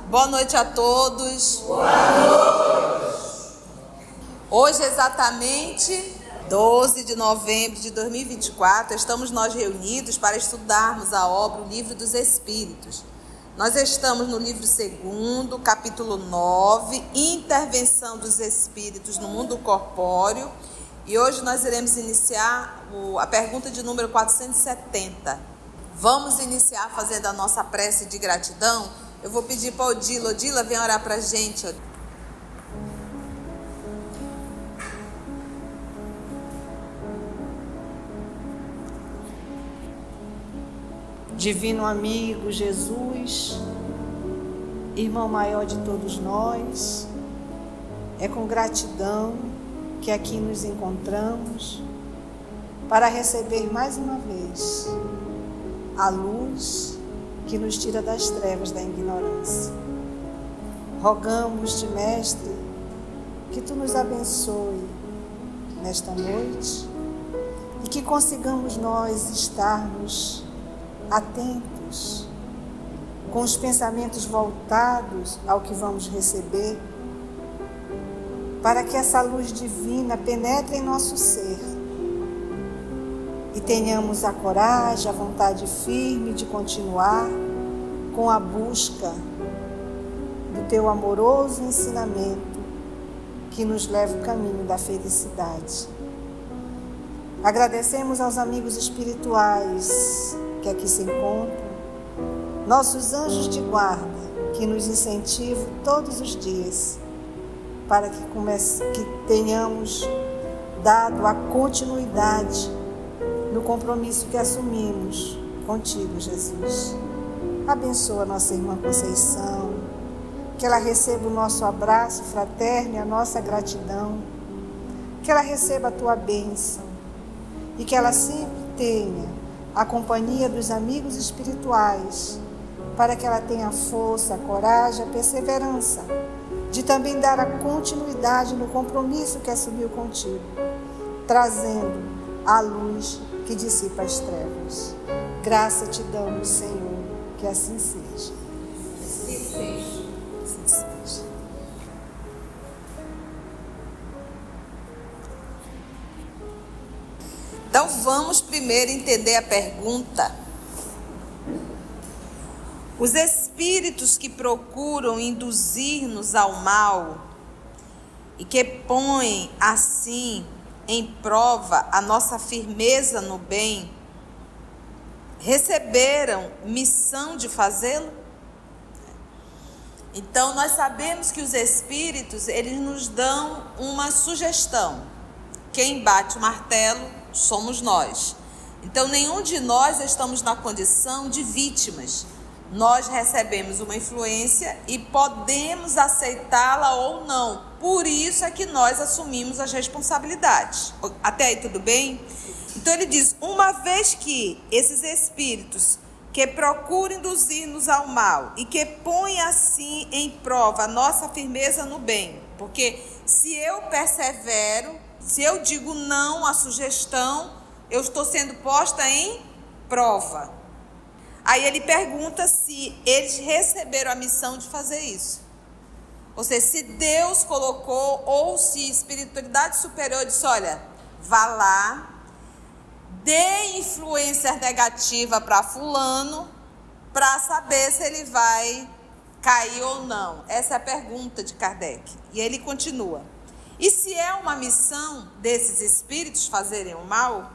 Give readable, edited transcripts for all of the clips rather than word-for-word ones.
Boa noite a todos. Boa noite. Hoje, exatamente 12 de novembro de 2024, estamos nós reunidos para estudarmos a obra O Livro dos Espíritos. Nós estamos no livro 2, capítulo 9, Intervenção dos Espíritos no Mundo Corpóreo. E hoje nós iremos iniciar a pergunta de número 470. Vamos iniciar fazendo a nossa prece de gratidão. Eu vou pedir para Odila. Odila, vem orar para a gente. Divino amigo Jesus, irmão maior de todos nós, é com gratidão que aqui nos encontramos para receber mais uma vez a luz que nos tira das trevas da ignorância. Rogamos-te, Mestre, que tu nos abençoe nesta noite e que consigamos nós estarmos atentos, com os pensamentos voltados ao que vamos receber, para que essa luz divina penetre em nosso ser e tenhamos a coragem, a vontade firme de continuar com a busca do teu amoroso ensinamento que nos leva o caminho da felicidade. Agradecemos aos amigos espirituais que aqui se encontram, nossos anjos de guarda, que nos incentivam todos os dias, para que tenhamos dado a continuidade no compromisso que assumimos contigo, Jesus. Abençoa nossa irmã Conceição, que ela receba o nosso abraço fraterno e a nossa gratidão, que ela receba a tua bênção e que ela sempre tenha a companhia dos amigos espirituais, para que ela tenha a força, a coragem, a perseverança de também dar a continuidade no compromisso que assumiu contigo, trazendo a luz que dissipa as trevas. Graça te damos, Senhor, que assim seja. Assim seja. Assim seja. Então vamos primeiro entender a pergunta. Os espíritos que procuram induzir-nos ao mal e que põem assim em prova a nossa firmeza no bem, receberam missão de fazê-lo? Então nós sabemos que os espíritos, eles nos dão uma sugestão. Quem bate o martelo somos nós. Então nenhum de nós estamos na condição de vítimas. Nós recebemos uma influência e podemos aceitá-la ou não. Por isso é que nós assumimos as responsabilidades. Até aí tudo bem? Então ele diz, uma vez que esses espíritos que procuram induzir-nos ao mal e que põem assim em prova a nossa firmeza no bem, porque se eu persevero, se eu digo não à sugestão, eu estou sendo posta em prova. Aí ele pergunta se eles receberam a missão de fazer isso. Ou seja, se Deus colocou ou se espiritualidade superior disse, olha, vá lá, dê influência negativa para fulano, para saber se ele vai cair ou não. Essa é a pergunta de Kardec. E ele continua. E se é uma missão desses espíritos fazerem o mal,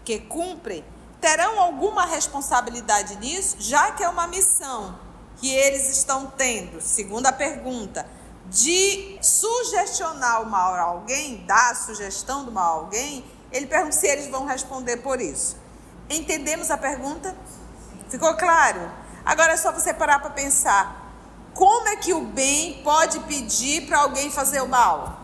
que cumprem, terão alguma responsabilidade nisso, já que é uma missão que eles estão tendo, segundo a pergunta, de sugestionar o mal a alguém, dar a sugestão do mal a alguém, ele pergunta se eles vão responder por isso. Entendemos a pergunta? Ficou claro? Agora é só você parar para pensar, como é que o bem pode pedir para alguém fazer o mal?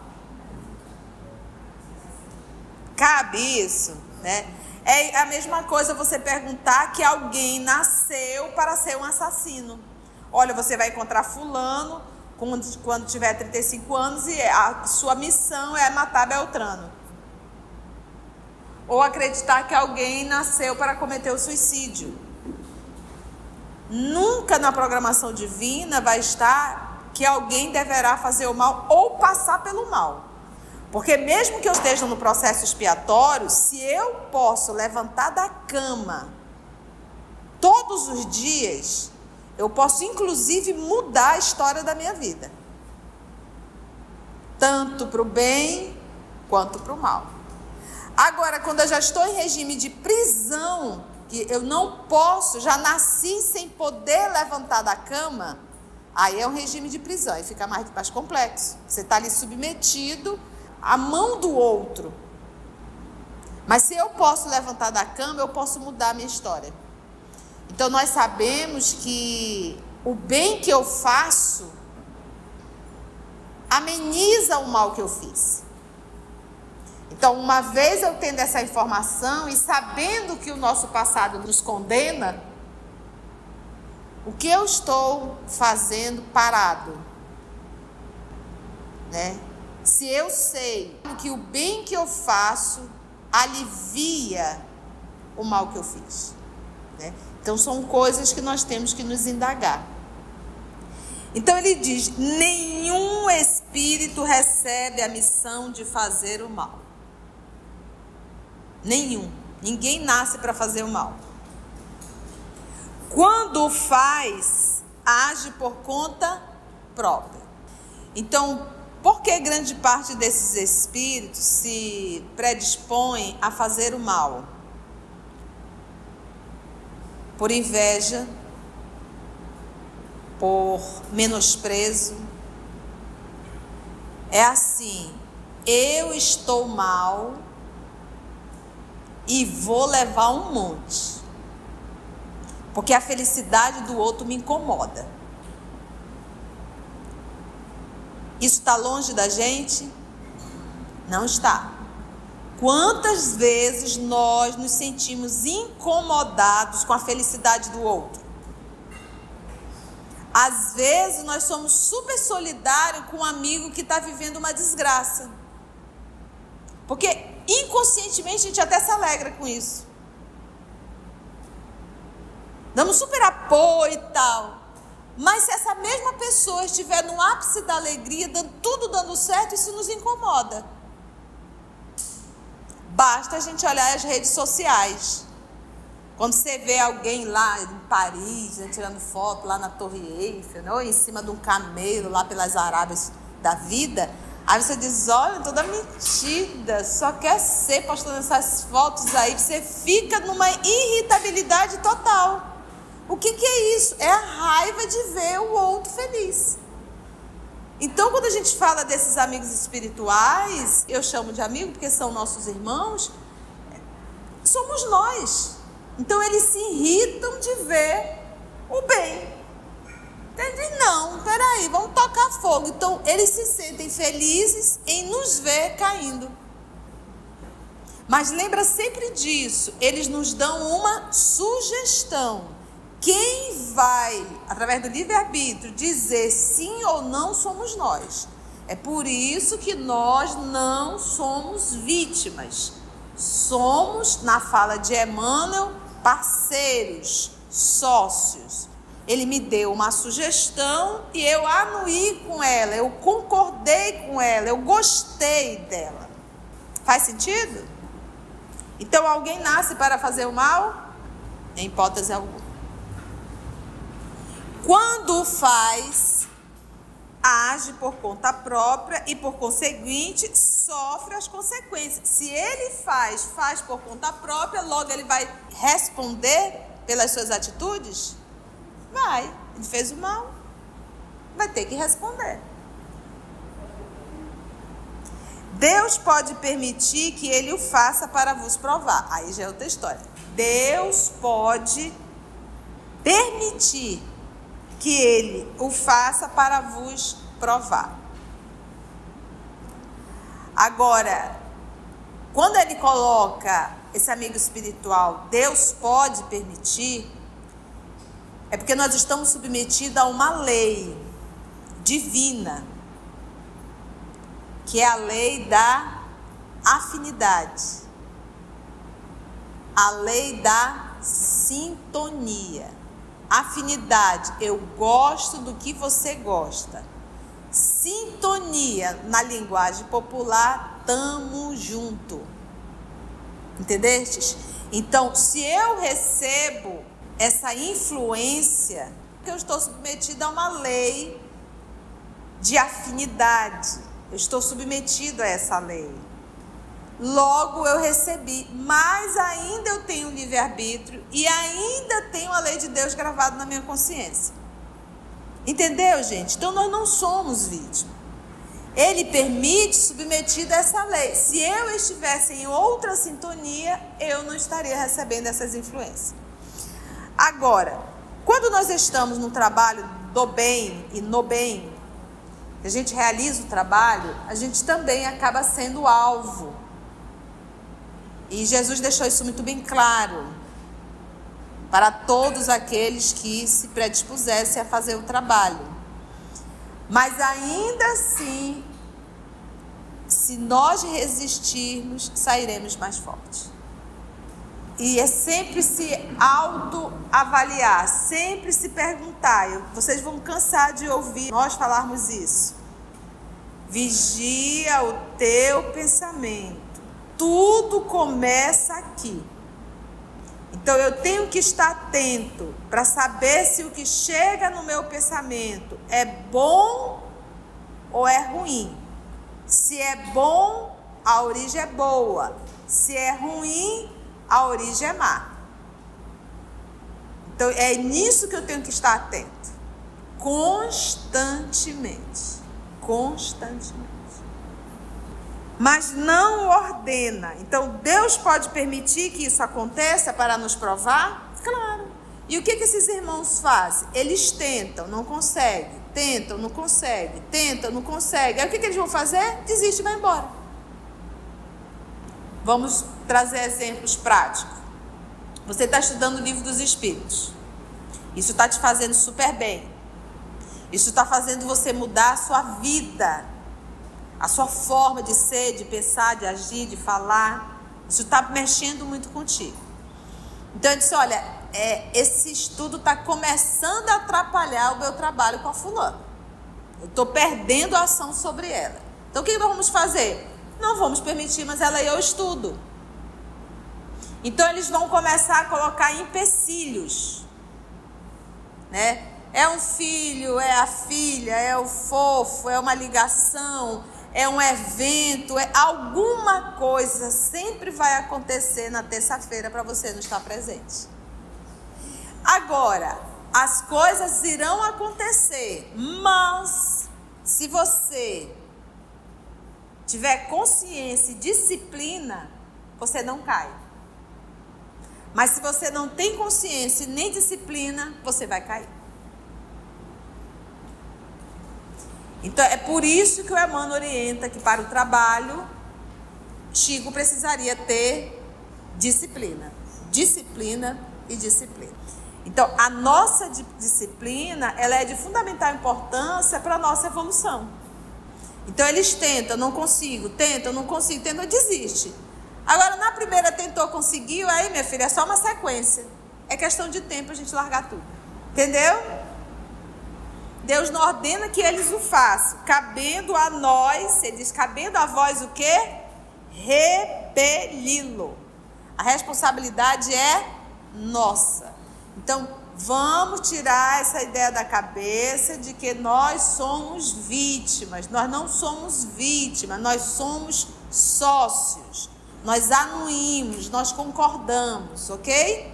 Cabe isso, né? É a mesma coisa você perguntar que alguém nasceu para ser um assassino. Olha, você vai encontrar fulano quando tiver 35 anos e a sua missão é matar Beltrano. Ou acreditar que alguém nasceu para cometer o suicídio. nunca na programação divina vai estar que alguém deverá fazer o mal ou passar pelo mal. Porque mesmo que eu esteja no processo expiatório, se eu posso levantar da cama todos os dias, eu posso inclusive mudar a história da minha vida. Tanto para o bem quanto para o mal. Agora, quando eu já estou em regime de prisão, que eu não posso, já nasci sem poder levantar da cama, aí é um regime de prisão, e fica mais complexo. Você está ali submetido à mão do outro. Mas se eu posso levantar da cama, eu posso mudar a minha história. Então nós sabemos que o bem que eu faço ameniza o mal que eu fiz. Então, uma vez eu tendo essa informação e sabendo que o nosso passado nos condena, o que eu estou fazendo parado? Né? Se eu sei que o bem que eu faço alivia o mal que eu fiz. Né? Então, são coisas que nós temos que nos indagar. Então, ele diz, nenhum espírito recebe a missão de fazer o mal. Nenhum. Ninguém nasce para fazer o mal. Quando o faz, age por conta própria. Então, por que grande parte desses espíritos se predispõem a fazer o mal? Por inveja, por menosprezo. É assim, eu estou mal e vou levar um monte, porque a felicidade do outro me incomoda. Isso está longe da gente? Não está. Quantas vezes nós nos sentimos incomodados com a felicidade do outro? Às vezes nós somos super solidários com um amigo que está vivendo uma desgraça, porque inconscientemente a gente até se alegra com isso. Damos super apoio e tal. Mas se essa mesma pessoa estiver no ápice da alegria, tudo dando certo, isso nos incomoda. Basta a gente olhar as redes sociais. Quando você vê alguém lá em Paris, né, tirando foto lá na Torre Eiffel, né, ou em cima de um camelo lá pelas Arábias da vida, aí você diz, olha, toda mentira, só quer ser postando essas fotos aí, você fica numa irritabilidade total. O que é isso? É a raiva de ver o outro feliz. Então, quando a gente fala desses amigos espirituais, eu chamo de amigo porque são nossos irmãos, somos nós. Então, eles se irritam de ver o bem. Entende? Não, peraí, vamos tocar fogo. Então, eles se sentem felizes em nos ver caindo. Mas lembra sempre disso, eles nos dão uma sugestão. Quem vai, através do livre-arbítrio, dizer sim ou não somos nós. É por isso que nós não somos vítimas. Somos, na fala de Emmanuel, parceiros, sócios. Ele me deu uma sugestão e eu anuí com ela, eu concordei com ela, eu gostei dela. Faz sentido? Então, alguém nasce para fazer o mal? Em hipótese alguma. Quando faz, age por conta própria e, por conseguinte, sofre as consequências. Se ele faz por conta própria, logo ele vai responder pelas suas atitudes? Vai. Ele fez o mal, vai ter que responder. Deus pode permitir que ele o faça para vos provar. Aí já é outra história. Deus pode permitir que ele o faça para vos provar. Agora, quando ele coloca esse amigo espiritual, Deus pode permitir, é porque nós estamos submetidos a uma lei divina, que é a lei da afinidade, a lei da sintonia. Afinidade, eu gosto do que você gosta. Sintonia, na linguagem popular, tamo junto. Entendestes? Então, se eu recebo essa influência, eu estou submetida a uma lei de afinidade. Eu estou submetido a essa lei. Logo eu recebi, mas ainda eu tenho livre-arbítrio e ainda tenho a lei de Deus gravada na minha consciência. Entendeu, gente? Então nós não somos vítimas. Ele permite submetido a essa lei. Se eu estivesse em outra sintonia, eu não estaria recebendo essas influências. Agora, quando nós estamos no trabalho do bem e no bem, a gente realiza o trabalho, a gente também acaba sendo alvo. E Jesus deixou isso muito bem claro para todos aqueles que se predispusessem a fazer o trabalho. Mas ainda assim, se nós resistirmos, sairemos mais fortes. E é sempre se autoavaliar, sempre se perguntar. Vocês vão cansar de ouvir nós falarmos isso. Vigia o teu pensamento. Tudo começa aqui. Então eu tenho que estar atento para saber se o que chega no meu pensamento é bom ou é ruim. Se é bom, a origem é boa. Se é ruim, a origem é má. Então é nisso que eu tenho que estar atento. Constantemente. Mas não ordena. Então Deus pode permitir que isso aconteça para nos provar? Claro. E o que esses irmãos fazem? Eles tentam, não conseguem. Tentam, não conseguem. Tentam, não conseguem. Aí o que eles vão fazer? Desiste e vai embora. Vamos trazer exemplos práticos. Você está estudando o livro dos Espíritos. Isso está te fazendo super bem. Isso está fazendo você mudar a sua vida. A sua forma de ser, de pensar, de agir, de falar. Isso está mexendo muito contigo. Então eu disse, olha, esse estudo está começando a atrapalhar o meu trabalho com a fulana. Eu estou perdendo a ação sobre ela. Então o que nós vamos fazer? Não vamos permitir mais ela ir ao estudo. Então eles vão começar a colocar empecilhos, né? É um filho, é a filha, é o fofo, é uma ligação, é um evento, é alguma coisa sempre vai acontecer na terça-feira para você não estar presente. Agora, as coisas irão acontecer, mas se você tiver consciência e disciplina, você não cai. Mas se você não tem consciência nem disciplina, você vai cair. Então é por isso que o Emmanuel orienta que para o trabalho, Chico precisaria ter disciplina. Disciplina e disciplina. Então a nossa disciplina, ela é de fundamental importância para a nossa evolução. Então eles tentam, não consigo, tentam, não consigo, tentam, desiste. Agora na primeira tentou, conseguiu, aí minha filha, é só uma sequência. É questão de tempo a gente largar tudo. Entendeu? Deus não ordena que eles o façam. Cabendo a nós, ele diz, cabendo a vós o quê? Repeli-lo. A responsabilidade é nossa. Então, vamos tirar essa ideia da cabeça de que nós somos vítimas. Nós não somos vítimas, nós somos sócios. Nós anuímos, nós concordamos, ok?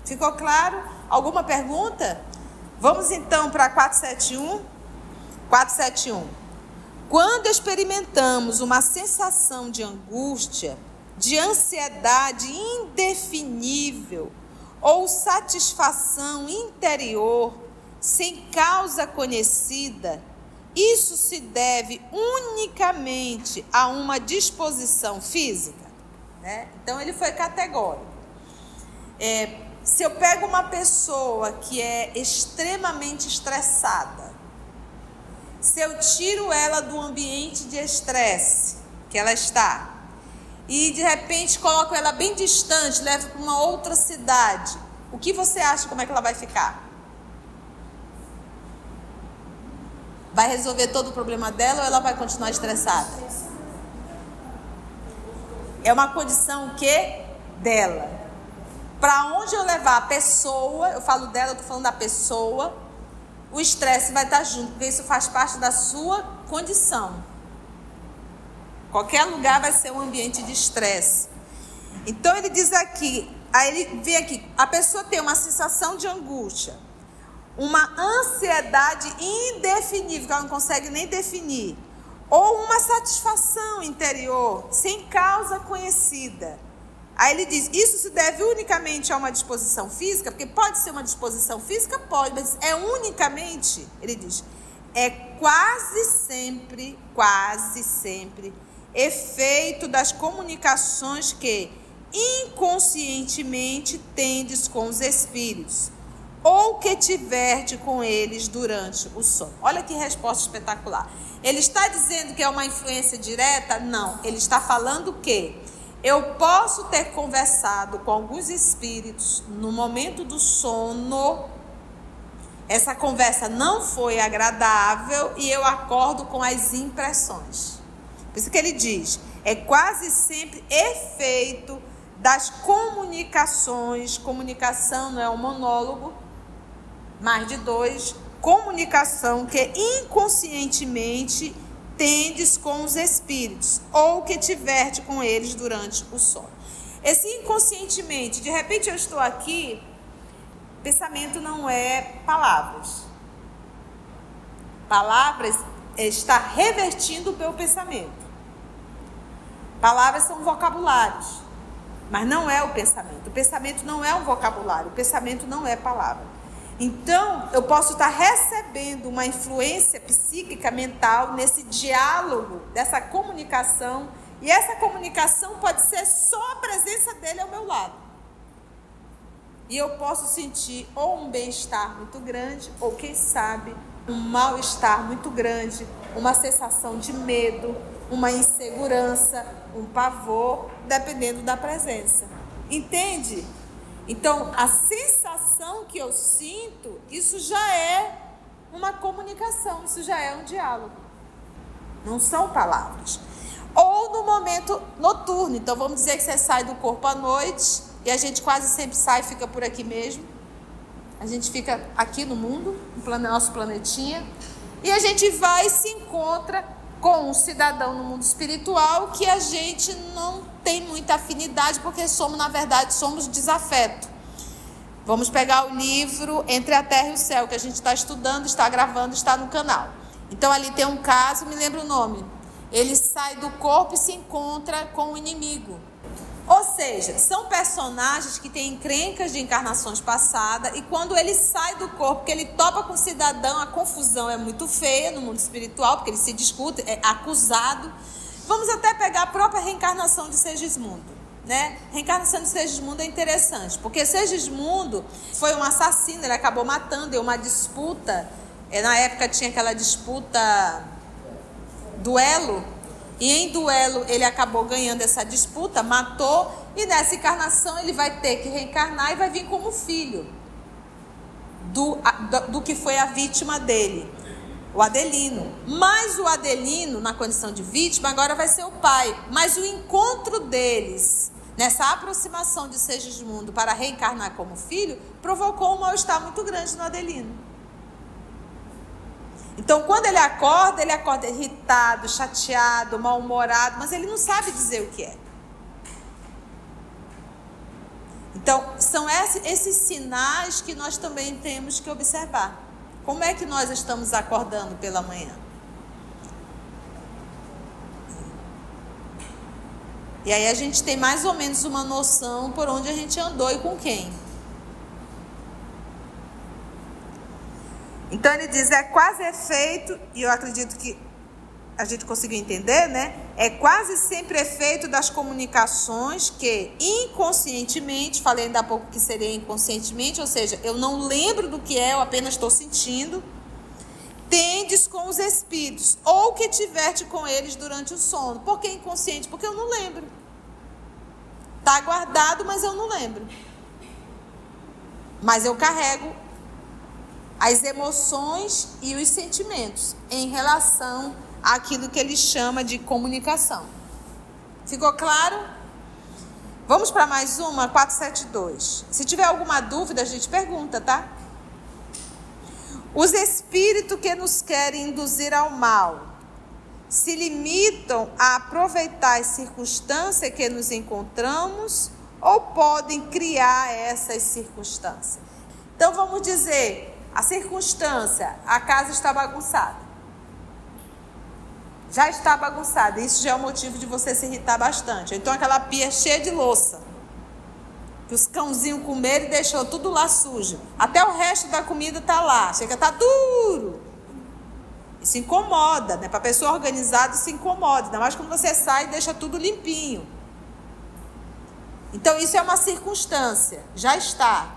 Ficou claro? Alguma pergunta? Vamos então para 471. 471. Quando experimentamos uma sensação de angústia, de ansiedade indefinível ou satisfação interior sem causa conhecida, isso se deve unicamente a uma disposição física, né? Então ele foi categórico. Se eu pego uma pessoa que é extremamente estressada, se eu tiro ela do ambiente de estresse que ela está e de repente coloco ela bem distante, levo para uma outra cidade, o que você acha, como é que ela vai ficar? vai resolver todo o problema dela ou ela vai continuar estressada? É uma condição que dela. Para onde eu levar a pessoa, eu falo dela, eu estou falando da pessoa, o estresse vai estar junto, porque isso faz parte da sua condição. Qualquer lugar vai ser um ambiente de estresse. Então ele diz aqui, aí ele vê aqui, a pessoa tem uma sensação de angústia, uma ansiedade indefinível, que ela não consegue nem definir, ou uma satisfação interior, sem causa conhecida. Aí ele diz, isso se deve unicamente a uma disposição física, porque pode ser uma disposição física, pode, mas é unicamente, ele diz, é quase sempre, efeito das comunicações que inconscientemente tendes com os espíritos, ou que tiverte com eles durante o sono. Olha que resposta espetacular. Ele está dizendo que é uma influência direta? Não, ele está falando que eu posso ter conversado com alguns espíritos no momento do sono, essa conversa não foi agradável e eu acordo com as impressões. Por isso que ele diz, é quase sempre efeito das comunicações, comunicação não é um monólogo, mais de dois, comunicação que inconscientemente tendes com os espíritos, ou que tiverte com eles durante o sono. Esse inconscientemente, de repente eu estou aqui, pensamento não é palavras. Palavras está revertindo o meu pensamento. Palavras são vocabulários, mas não é o pensamento. O pensamento não é um vocabulário, o pensamento não é palavra. Então, eu posso estar recebendo uma influência psíquica, mental, nesse diálogo, dessa comunicação. E essa comunicação pode ser só a presença dele ao meu lado. E eu posso sentir ou um bem-estar muito grande, ou quem sabe, um mal-estar muito grande, uma sensação de medo, uma insegurança, um pavor, dependendo da presença. Entende? Então, a sensação que eu sinto, isso já é uma comunicação, isso já é um diálogo. Não são palavras. Ou no momento noturno. Então, vamos dizer que você sai do corpo à noite, e a gente quase sempre sai e fica por aqui mesmo. A gente fica aqui no mundo, no nosso planetinha, e a gente vai e se encontra com um cidadão no mundo espiritual que a gente não tem muita afinidade, porque na verdade, somos desafeto. Vamos pegar o livro Entre a Terra e o Céu, que a gente está estudando, está gravando, está no canal. Então, ali tem um caso, me lembro o nome. Ele sai do corpo e se encontra com o inimigo. Ou seja, são personagens que têm encrencas de encarnações passadas, e quando ele sai do corpo, que ele topa com o cidadão, a confusão é muito feia no mundo espiritual, porque ele se discute, é acusado. Vamos até pegar a própria reencarnação de Segismundo, né? Reencarnação de Segismundo é interessante, porque Segismundo foi um assassino, ele acabou matando, deu uma disputa, na época tinha aquela disputa, duelo, e em duelo ele acabou ganhando essa disputa, matou, e nessa encarnação ele vai ter que reencarnar e vai vir como filho do que foi a vítima dele, o Adelino. Mas o Adelino, na condição de vítima, agora vai ser o pai. Mas o encontro deles, nessa aproximação de Segismundo para reencarnar como filho, provocou um mal-estar muito grande no Adelino. Então, quando ele acorda irritado, chateado, mal-humorado, mas ele não sabe dizer o que é. Então, são esses sinais que nós também temos que observar. Como é que nós estamos acordando pela manhã? E aí a gente tem mais ou menos uma noção por onde a gente andou e com quem. Então ele diz, é quase efeito, e eu acredito que a gente conseguiu entender, né? É quase sempre efeito das comunicações que inconscientemente, falei ainda há pouco que seria inconscientemente, ou seja, eu não lembro do que é, eu apenas estou sentindo, tendes com os espíritos, ou que tiverte com eles durante o sono. Por que inconsciente? Porque eu não lembro. Está guardado, mas eu não lembro. Mas eu carrego as emoções e os sentimentos em relação àquilo que ele chama de comunicação. Ficou claro? Vamos para mais uma, 472. Se tiver alguma dúvida, a gente pergunta, tá? Os espíritos que nos querem induzir ao mal se limitam a aproveitar as circunstâncias que nos encontramos ou podem criar essas circunstâncias? Então vamos dizer, a circunstância, a casa está bagunçada. Já está bagunçada, isso já é o motivo de você se irritar bastante. Então aquela pia cheia de louça, que os cãozinhos comeram e deixou tudo lá sujo. Até o resto da comida está lá, chega a estar duro. Isso incomoda, né? Para a pessoa organizada, isso incomoda. Ainda mais quando você sai e deixa tudo limpinho. Então, isso é uma circunstância. Já está.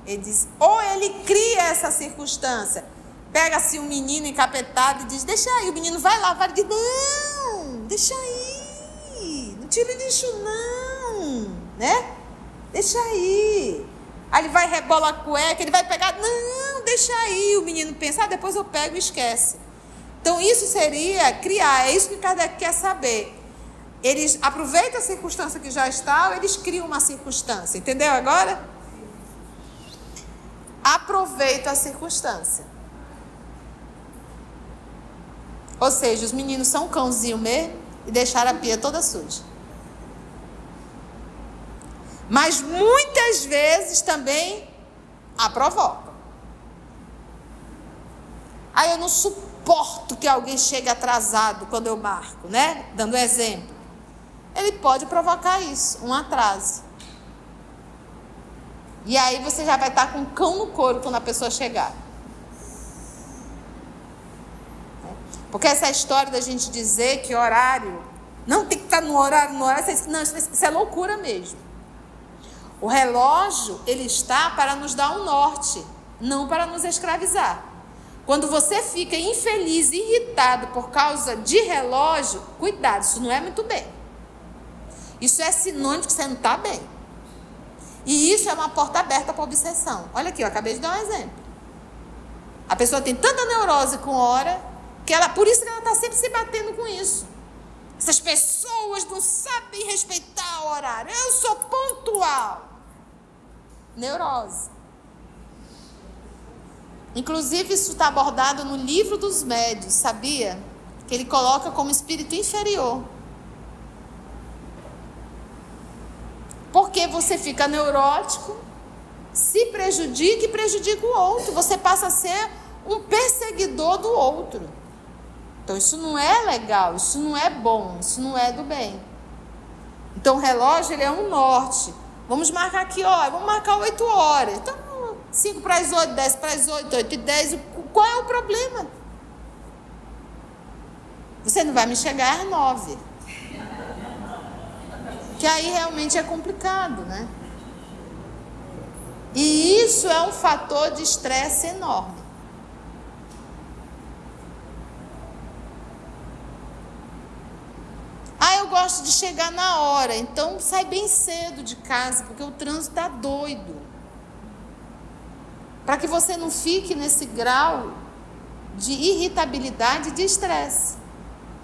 Ele diz, ou ele cria essa circunstância. Pega-se um menino encapetado e diz, deixa aí. O menino vai lá, vai e diz, não, deixa aí. Não tira lixo, não. Né? Deixa aí. Aí ele vai rebola a cueca, ele vai pegar, não, deixa aí. O menino pensa, depois eu pego e esquece. Então, isso seria criar, é isso que Kardec quer saber. Eles aproveitam a circunstância que já está, ou eles criam uma circunstância, entendeu agora? Aproveita a circunstância. Ou seja, os meninos são cãozinho mesmo e deixaram a pia toda suja. Mas muitas vezes também a provocam. Aí eu não suporto que alguém chegue atrasado quando eu marco, né? Dando exemplo. Ele pode provocar isso, um atraso. E aí você já vai estar com um cão no couro quando a pessoa chegar. Porque essa história da gente dizer que horário, não tem que estar no horário, não, isso é loucura mesmo. O relógio, ele está para nos dar um norte, não para nos escravizar. Quando você fica infeliz, irritado por causa de relógio, cuidado, isso não é muito bem. Isso é sinônimo de que você não está bem. E isso é uma porta aberta para obsessão. Olha aqui, eu acabei de dar um exemplo. A pessoa tem tanta neurose com hora, que ela, por isso que ela está sempre se batendo com isso. Essas pessoas não sabem respeitar o horário. Eu sou pontual. Neurose. Inclusive, isso está abordado no Livro dos Médiuns, sabia? Que ele coloca como espírito inferior. Porque você fica neurótico, se prejudica e prejudica o outro. Você passa a ser um perseguidor do outro. Então, isso não é legal, isso não é bom, isso não é do bem. Então, o relógio, ele é um norte. Vamos marcar aqui, ó, vamos marcar 8 horas. Então, 5 para as 8, 10 para as 8, 8 e 10. Qual é o problema? Você não vai me chegar às 9. Que aí realmente é complicado, né? E isso é um fator de estresse enorme. Eu gosto de chegar na hora, então sai bem cedo de casa, porque o trânsito está doido. Para que você não fique nesse grau de irritabilidade e de estresse.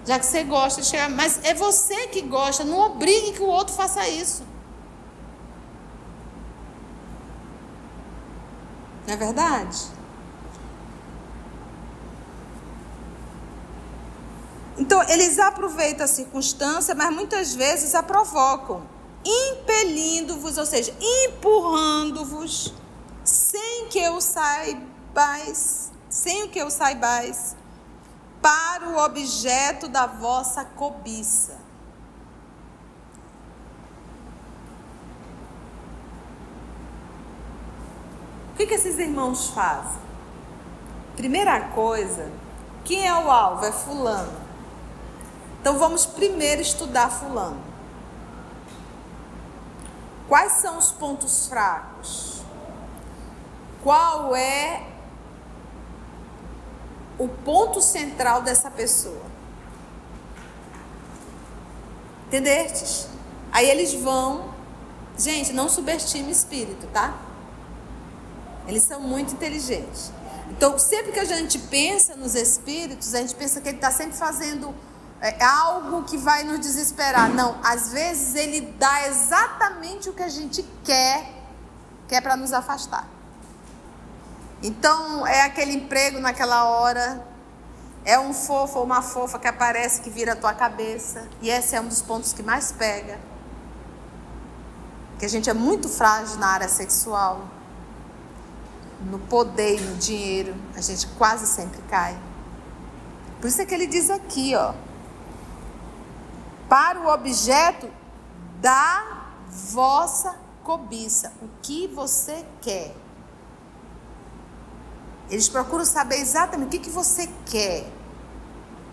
Já que você gosta de chegar, mas é você que gosta, não obrigue que o outro faça isso. Não é verdade? Então, eles aproveitam a circunstância, mas muitas vezes a provocam, impelindo-vos, ou seja, empurrando-vos, sem que o saibais, para o objeto da vossa cobiça. O que esses irmãos fazem? Primeira coisa, quem é o alvo? É fulano. Então, vamos primeiro estudar fulano. Quais são os pontos fracos? Qual é o ponto central dessa pessoa? Entendestes? Aí eles vão... Gente, não subestime espírito, tá? Eles são muito inteligentes. Então, sempre que a gente pensa nos espíritos, a gente pensa que ele está sempre fazendo algo que vai nos desesperar. Não, às vezes ele dá exatamente o que a gente quer, que é para nos afastar. Então, é aquele emprego naquela hora, é um fofo ou uma fofa que aparece, que vira a tua cabeça. E esse é um dos pontos que mais pega. Que a gente é muito frágil na área sexual. No poder e no dinheiro, a gente quase sempre cai. Por isso é que ele diz aqui, ó. Para o objeto da vossa cobiça. O que você quer. Eles procuram saber exatamente o que você quer.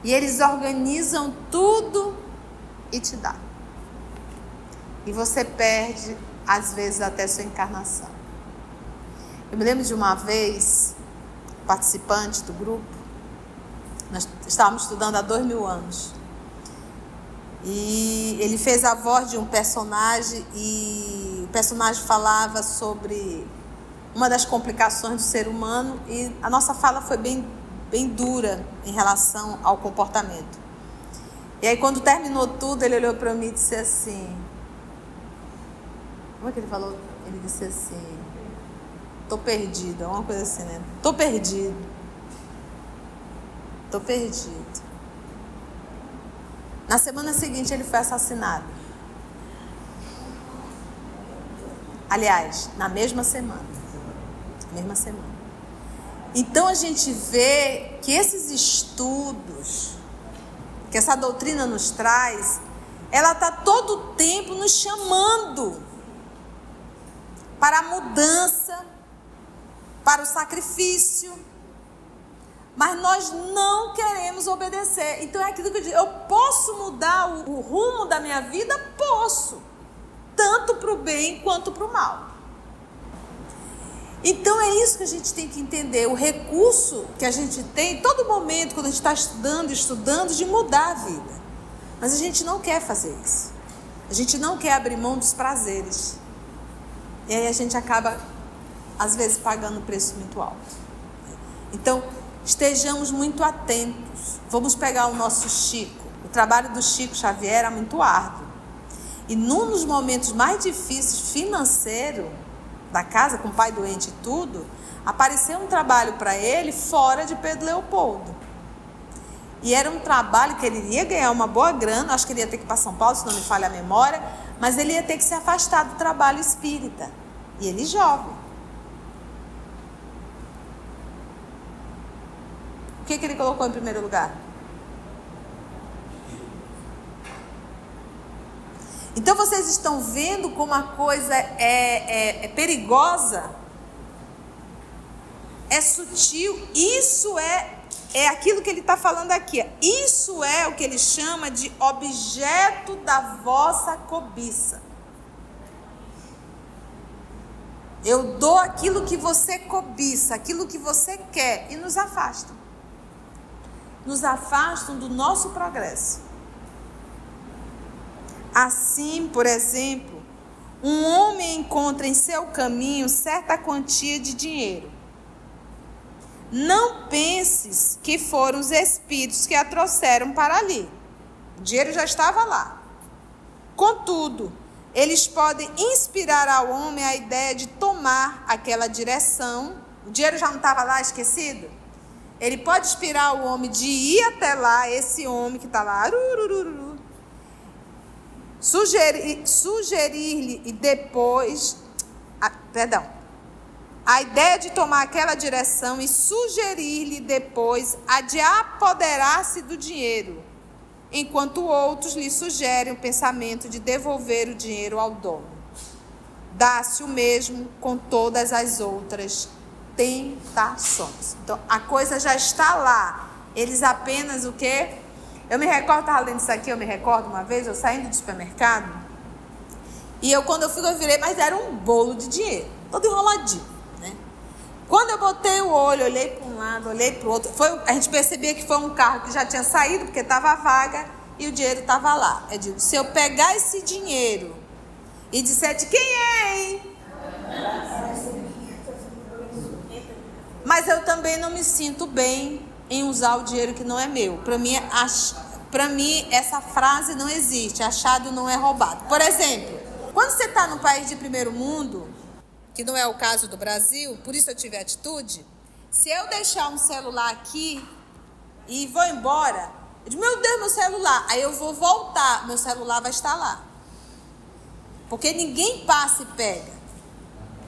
E eles organizam tudo e te dão. E você perde, às vezes, até sua encarnação. Eu me lembro de uma vez, participante do grupo, nós estávamos estudando há 2000 anos. E ele fez a voz de um personagem e o personagem falava sobre uma das complicações do ser humano e a nossa fala foi bem dura em relação ao comportamento. E aí quando terminou tudo, ele olhou para mim e disse assim... Como é que ele falou? Ele disse assim... Tô perdido, uma coisa assim, né? Tô perdido. Na semana seguinte ele foi assassinado. Aliás, na mesma semana. Então a gente vê que esses estudos, que essa doutrina nos traz, ela está todo o tempo nos chamando para a mudança, para o sacrifício, mas nós não queremos obedecer. Então é aquilo que eu digo, eu posso mudar o rumo da minha vida? Posso, tanto para o bem quanto para o mal. Então é isso que a gente tem que entender, o recurso que a gente tem em todo momento, quando a gente está estudando, de mudar a vida. Mas a gente não quer fazer isso. A gente não quer abrir mão dos prazeres. E aí a gente acaba, às vezes, pagando um preço muito alto. Então, estejamos muito atentos. Vamos pegar o nosso Chico. O trabalho do Chico Xavier era muito árduo. E num dos momentos mais difíceis financeiros da casa, com o pai doente e tudo, apareceu um trabalho para ele fora de Pedro Leopoldo. E era um trabalho que ele iria ganhar uma boa grana, acho que ele ia ter que ir para São Paulo, se não me falha a memória, mas ele ia ter que se afastar do trabalho espírita. E ele jovem. O que ele colocou em primeiro lugar? Então vocês estão vendo como a coisa é perigosa, é sutil. Isso é aquilo que ele está falando aqui. Isso é o que ele chama de objeto da vossa cobiça. Eu dou aquilo que você cobiça, aquilo que você quer, e nos afastam. Nos afastam do nosso progresso. Assim, por exemplo, um homem encontra em seu caminho certa quantia de dinheiro. Não penses que foram os espíritos que a trouxeram para ali. O dinheiro já estava lá. Contudo, eles podem inspirar ao homem a ideia de tomar aquela direção. O dinheiro já não estava lá esquecido? Ele pode inspirar o homem de ir até lá, esse homem que está lá, sugerir-lhe e depois, a ideia de tomar aquela direção e sugerir-lhe depois a de apoderar-se do dinheiro, enquanto outros lhe sugerem o pensamento de devolver o dinheiro ao dono. Dá-se o mesmo com todas as outras tentações. Então, a coisa já está lá. Eles apenas o quê? Eu me recordo, estava lendo isso aqui, uma vez, eu saindo do supermercado, e quando eu fui, eu virei, mas era um bolo de dinheiro, todo enroladinho, né? Quando eu botei o olho, olhei para um lado, olhei para o outro, a gente percebia que foi um carro que já tinha saído, porque estava vaga, e o dinheiro estava lá. Eu digo, se eu pegar esse dinheiro e disser de quem é, hein? mas eu também não me sinto bem em usar o dinheiro que não é meu. Para mim, essa frase não existe. Achado não é roubado. Por exemplo, quando você está num país de primeiro mundo, que não é o caso do Brasil, por isso eu tive atitude, se eu deixar um celular aqui e vou embora, eu digo, meu Deus, meu celular. Aí eu vou voltar, meu celular vai estar lá. Porque ninguém passa e pega.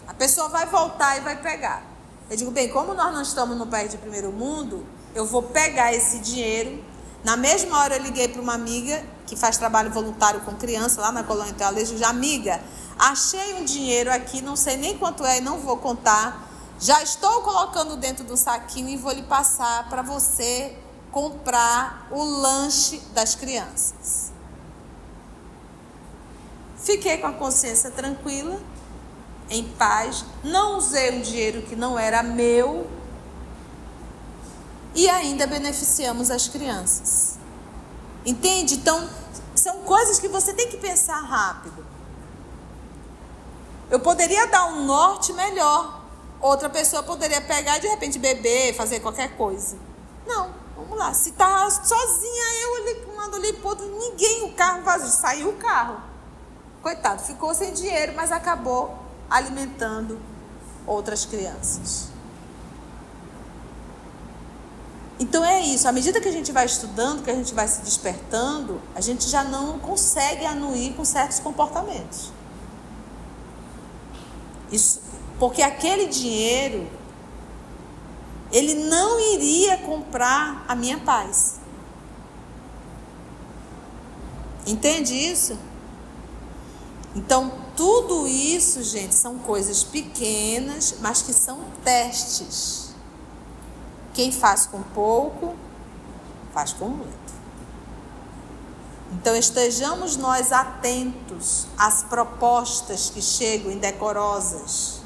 A pessoa vai voltar e vai pegar. Eu digo, bem, como nós não estamos no país de primeiro mundo, eu vou pegar esse dinheiro. Na mesma hora eu liguei para uma amiga que faz trabalho voluntário com criança lá na Colônia do Alejo. Já, amiga, achei um dinheiro aqui, não sei nem quanto é e não vou contar. Já estou colocando dentro do saquinho e vou lhe passar para você comprar o lanche das crianças. Fiquei com a consciência tranquila, em paz, não usei um dinheiro que não era meu e ainda beneficiamos as crianças. Entende? Então, são coisas que você tem que pensar rápido. Eu poderia dar um norte melhor. Outra pessoa poderia pegar e de repente beber, fazer qualquer coisa. Não, vamos lá. Se tá sozinha, eu mando ali pro outro, ninguém, o carro vazio, saiu o carro. Coitado, ficou sem dinheiro, mas acabou alimentando outras crianças. Então é isso, à medida que a gente vai estudando, que a gente vai se despertando, a gente já não consegue anuir com certos comportamentos. Isso, porque aquele dinheiro, ele não iria comprar a minha paz. Entende isso? Então, tudo isso, gente, são coisas pequenas, mas que são testes. Quem faz com pouco, faz com muito. Então, estejamos nós atentos às propostas que chegam indecorosas.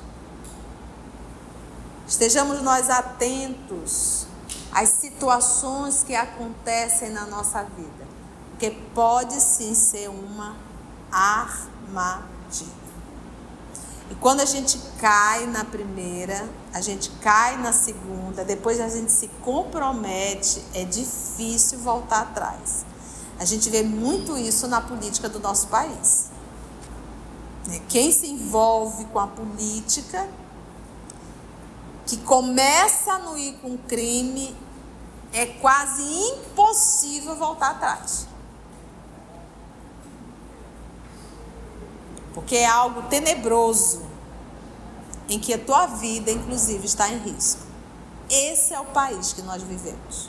Estejamos nós atentos às situações que acontecem na nossa vida. Porque pode sim ser uma armadilha. E quando a gente cai na primeira, a gente cai na segunda, depois a gente se compromete, é difícil voltar atrás. A gente vê muito isso na política do nosso país. Quem se envolve com a política, que começa a anuir com crime, é quase impossível voltar atrás. Porque é algo tenebroso, em que a tua vida, inclusive, está em risco. Esse é o país que nós vivemos.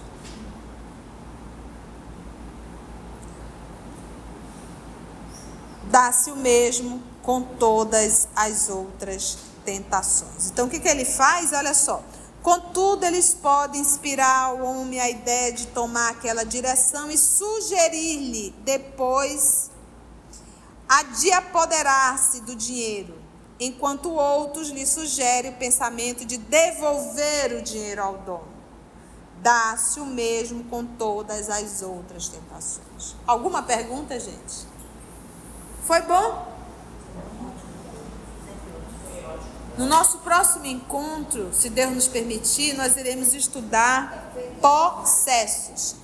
Dá-se o mesmo com todas as outras tentações. Então, o que ele faz? Olha só. Contudo, eles podem inspirar ao homem a ideia de tomar aquela direção e sugerir-lhe depois a de apoderar-se do dinheiro, enquanto outros lhe sugerem o pensamento de devolver o dinheiro ao dono. Dá-se o mesmo com todas as outras tentações. Alguma pergunta, gente? Foi bom? No nosso próximo encontro, se Deus nos permitir, nós iremos estudar possessos.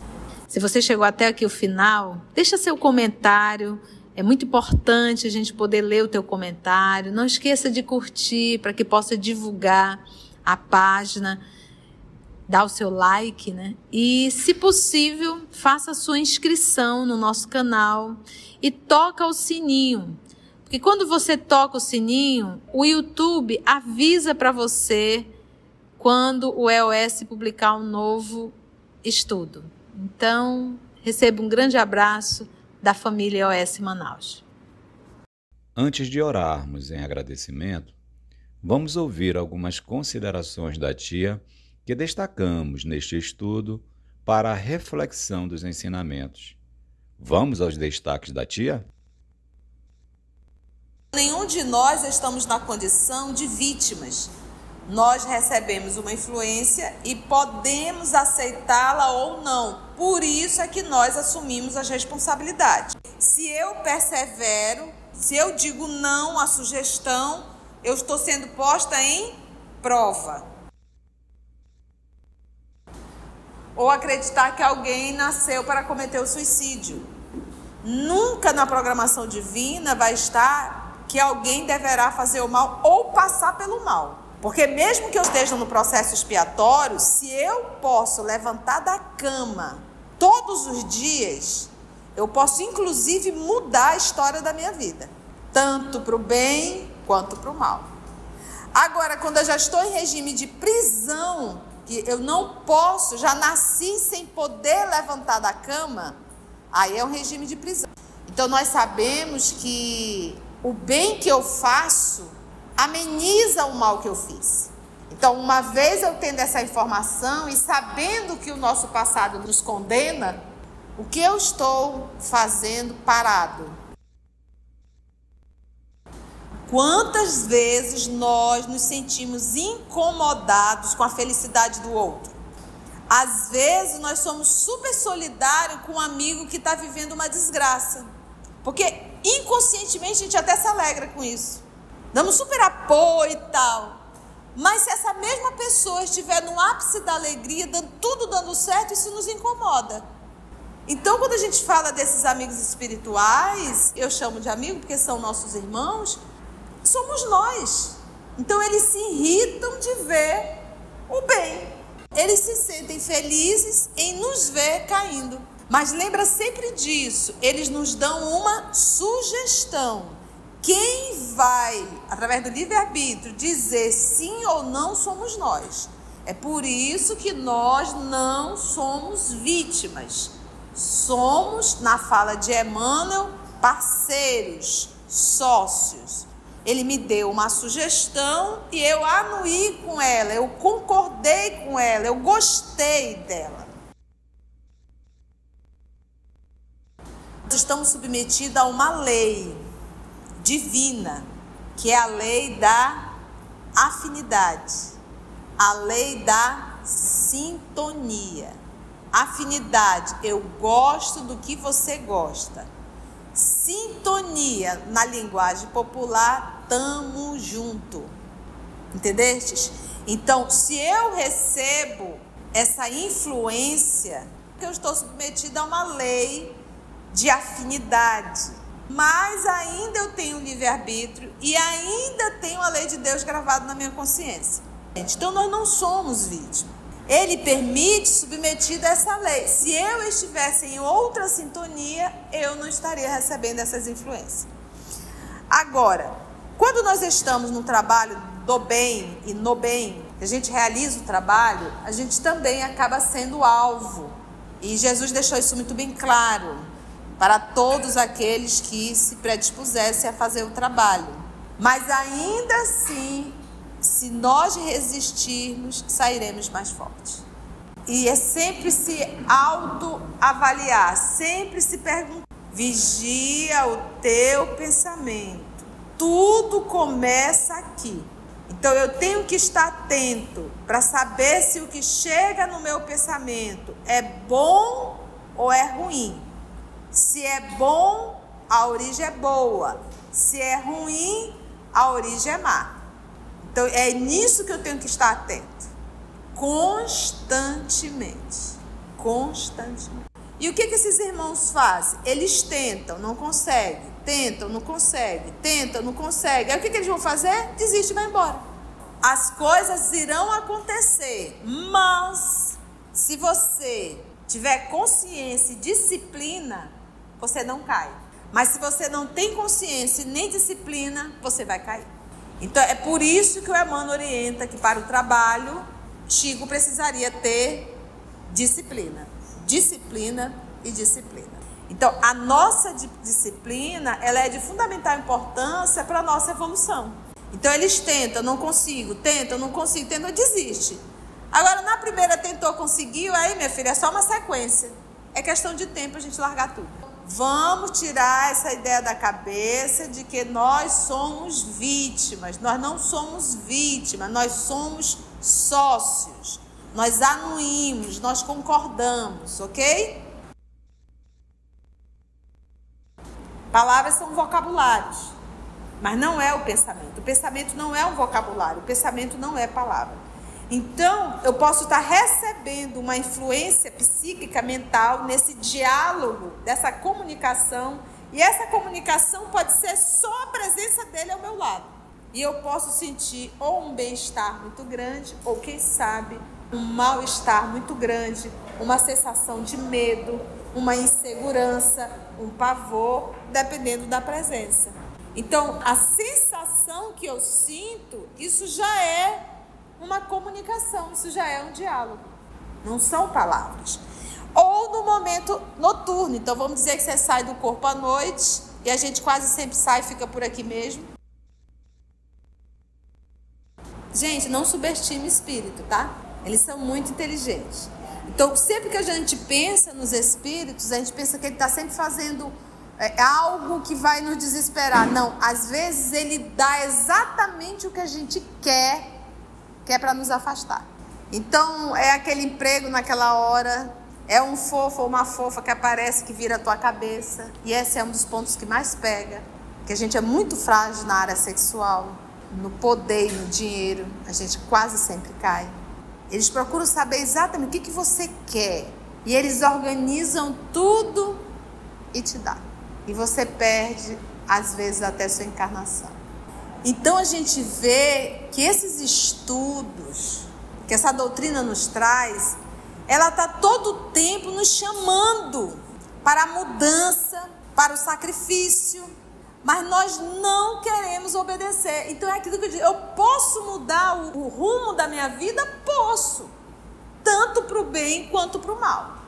Se você chegou até aqui o final, deixa seu comentário. É muito importante a gente poder ler o teu comentário. Não esqueça de curtir para que possa divulgar a página. Dá o seu like, né? E, se possível, faça a sua inscrição no nosso canal e toca o sininho. Porque quando você toca o sininho, o YouTube avisa para você quando o EOS publicar um novo estudo. Então, receba um grande abraço da família EOS Manaus. Antes de orarmos em agradecimento, vamos ouvir algumas considerações da tia que destacamos neste estudo para a reflexão dos ensinamentos. Vamos aos destaques da tia? Nenhum de nós estamos na condição de vítimas. Nós recebemos uma influência e podemos aceitá-la ou não. Por isso é que nós assumimos as responsabilidades. Se eu persevero, se eu digo não à sugestão, eu estou sendo posta em prova. ou acreditar que alguém nasceu para cometer o suicídio. Nunca na programação divina vai estar que alguém deverá fazer o mal ou passar pelo mal. Porque mesmo que eu esteja no processo expiatório, se eu posso levantar da cama todos os dias, eu posso inclusive mudar a história da minha vida, tanto para o bem quanto para o mal. Agora, quando eu já estou em regime de prisão, que eu não posso, já nasci sem poder levantar da cama, aí é um regime de prisão. Então nós sabemos que o bem que eu faço ameniza o mal que eu fiz. Então, uma vez eu tendo essa informação e sabendo que o nosso passado nos condena, o que eu estou fazendo parado? Quantas vezes nós nos sentimos incomodados com a felicidade do outro? Às vezes nós somos super solidários com um amigo que está vivendo uma desgraça. Porque inconscientemente a gente até se alegra com isso. Damos super apoio e tal. Mas se essa mesma pessoa estiver no ápice da alegria, tudo dando certo, isso nos incomoda. Então, quando a gente fala desses amigos espirituais, eu chamo de amigo porque são nossos irmãos, somos nós. Então, eles se irritam de ver o bem. Eles se sentem felizes em nos ver caindo. Mas lembra sempre disso, eles nos dão uma sugestão. Quem vai, através do livre-arbítrio, dizer sim ou não somos nós. É por isso que nós não somos vítimas. Somos, na fala de Emmanuel, parceiros, sócios. Ele me deu uma sugestão e eu anuí com ela, eu concordei com ela, eu gostei dela. Estamos submetidos a uma lei divina, que é a lei da afinidade, a lei da sintonia. Afinidade, eu gosto do que você gosta. Sintonia, na linguagem popular, tamo junto. Entendestes? Então, se eu recebo essa influência, eu estou submetida a uma lei de afinidade. Mas ainda eu tenho livre-arbítrio e ainda tenho a lei de Deus gravada na minha consciência. Então nós não somos vítimas. Ele permite submetido a essa lei. Se eu estivesse em outra sintonia, eu não estaria recebendo essas influências. Agora, quando nós estamos no trabalho do bem e no bem, a gente realiza o trabalho, a gente também acaba sendo alvo. E Jesus deixou isso muito bem claro para todos aqueles que se predispusessem a fazer o trabalho. Mas ainda assim, se nós resistirmos, sairemos mais fortes. E é sempre se autoavaliar, sempre se perguntar. Vigia o teu pensamento. Tudo começa aqui. Então eu tenho que estar atento para saber se o que chega no meu pensamento é bom ou é ruim. Se é bom, a origem é boa. Se é ruim, a origem é má. Então, é nisso que eu tenho que estar atento. Constantemente. Constantemente. E o que esses irmãos fazem? Eles tentam, não conseguem. Tentam, não conseguem. Tentam, não conseguem. Aí o que eles vão fazer? Desiste e vai embora. As coisas irão acontecer. Mas, se você tiver consciência e disciplina, você não cai. Mas se você não tem consciência nem disciplina, você vai cair. Então é por isso que o Emmanuel orienta que para o trabalho, Chico precisaria ter disciplina. Disciplina e disciplina. Então a nossa disciplina, ela é de fundamental importância para a nossa evolução. Então eles tentam, não consigo, tentam, não consigo, tentam, desiste. Agora na primeira tentou, conseguiu, aí minha filha, é só uma sequência. É questão de tempo a gente largar tudo. Vamos tirar essa ideia da cabeça de que nós somos vítimas. Nós não somos vítimas, nós somos sócios. Nós anuímos, nós concordamos, ok? Palavras são vocabulários, mas não é o pensamento. O pensamento não é um vocabulário, o pensamento não é palavra. Então, eu posso estar recebendo uma influência psíquica, mental, nesse diálogo, dessa comunicação. E essa comunicação pode ser só a presença dele ao meu lado. E eu posso sentir ou um bem-estar muito grande, ou quem sabe, um mal-estar muito grande, uma sensação de medo, uma insegurança, um pavor, dependendo da presença. Então, a sensação que eu sinto, isso já é uma comunicação, isso já é um diálogo, não são palavras. Ou no momento noturno, então vamos dizer que você sai do corpo à noite, e a gente quase sempre sai e fica por aqui mesmo. Gente, não subestime espírito, tá? Eles são muito inteligentes. Então, sempre que a gente pensa nos espíritos, a gente pensa que ele está sempre fazendo algo que vai nos desesperar. Não, às vezes ele dá exatamente o que a gente quer, que é para nos afastar. Então, é aquele emprego naquela hora, é um fofo ou uma fofa que aparece, que vira a tua cabeça. E esse é um dos pontos que mais pega, que a gente é muito frágil na área sexual, no poder e no dinheiro, a gente quase sempre cai. Eles procuram saber exatamente o que você quer. E eles organizam tudo e te dá. E você perde, às vezes, até sua encarnação. Então, a gente vê que esses estudos, que essa doutrina nos traz, ela está todo o tempo nos chamando para a mudança, para o sacrifício. Mas nós não queremos obedecer. Então é aquilo que eu digo, eu posso mudar o rumo da minha vida? Posso. Tanto para o bem quanto para o mal.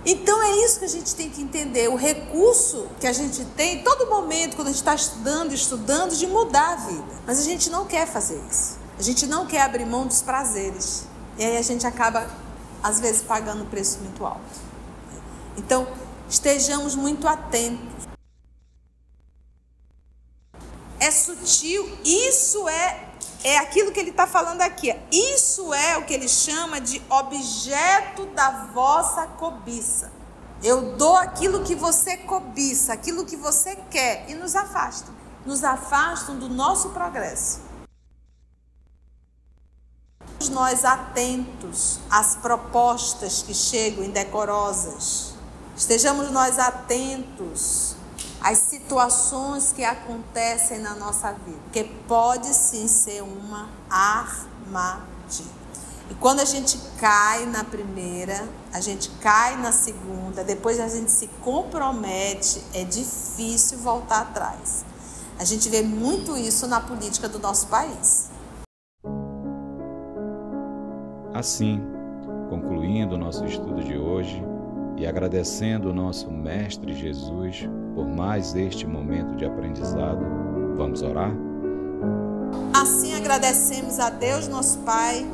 Então é isso que a gente tem que entender. O recurso que a gente tem, em todo momento, quando a gente está estudando, de mudar a vida. Mas a gente não quer fazer isso. A gente não quer abrir mão dos prazeres. E aí a gente acaba, às vezes, pagando um preço muito alto. Então, estejamos muito atentos. É sutil, isso é aquilo que ele está falando aqui. Isso é o que ele chama de objeto da vossa cobiça. Eu dou aquilo que você cobiça, aquilo que você quer, e nos afastam. Nos afastam do nosso progresso. Nós atentos às propostas que chegam indecorosas. Estejamos nós atentos as situações que acontecem na nossa vida, porque pode sim ser uma armadilha. E quando a gente cai na primeira, a gente cai na segunda, depois a gente se compromete, é difícil voltar atrás. A gente vê muito isso na política do nosso país. Assim, concluindo o nosso estudo de hoje e agradecendo o nosso Mestre Jesus por mais este momento de aprendizado, vamos orar? Assim agradecemos a Deus, nosso Pai,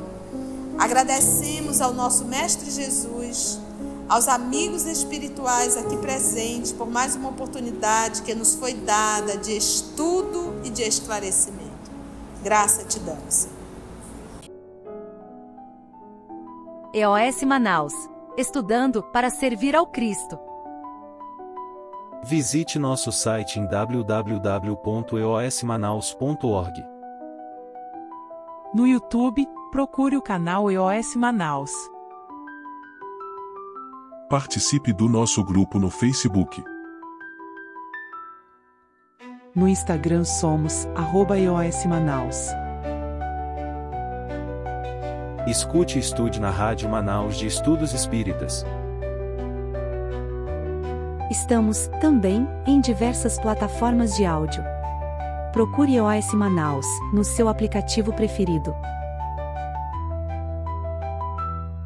agradecemos ao nosso Mestre Jesus, aos amigos espirituais aqui presentes, por mais uma oportunidade que nos foi dada de estudo e de esclarecimento. Graça te damos. EOS Manaus. Estudando para servir ao Cristo. Visite nosso site em www.eosmanaus.org. No YouTube, procure o canal EOS Manaus. Participe do nosso grupo no Facebook. No Instagram somos @EOS Manaus. Escute e estude na Rádio Manaus de Estudos Espíritas. Estamos, também, em diversas plataformas de áudio. Procure EOS Manaus, no seu aplicativo preferido.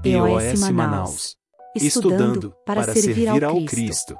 EOS Manaus. Estudando para servir ao Cristo.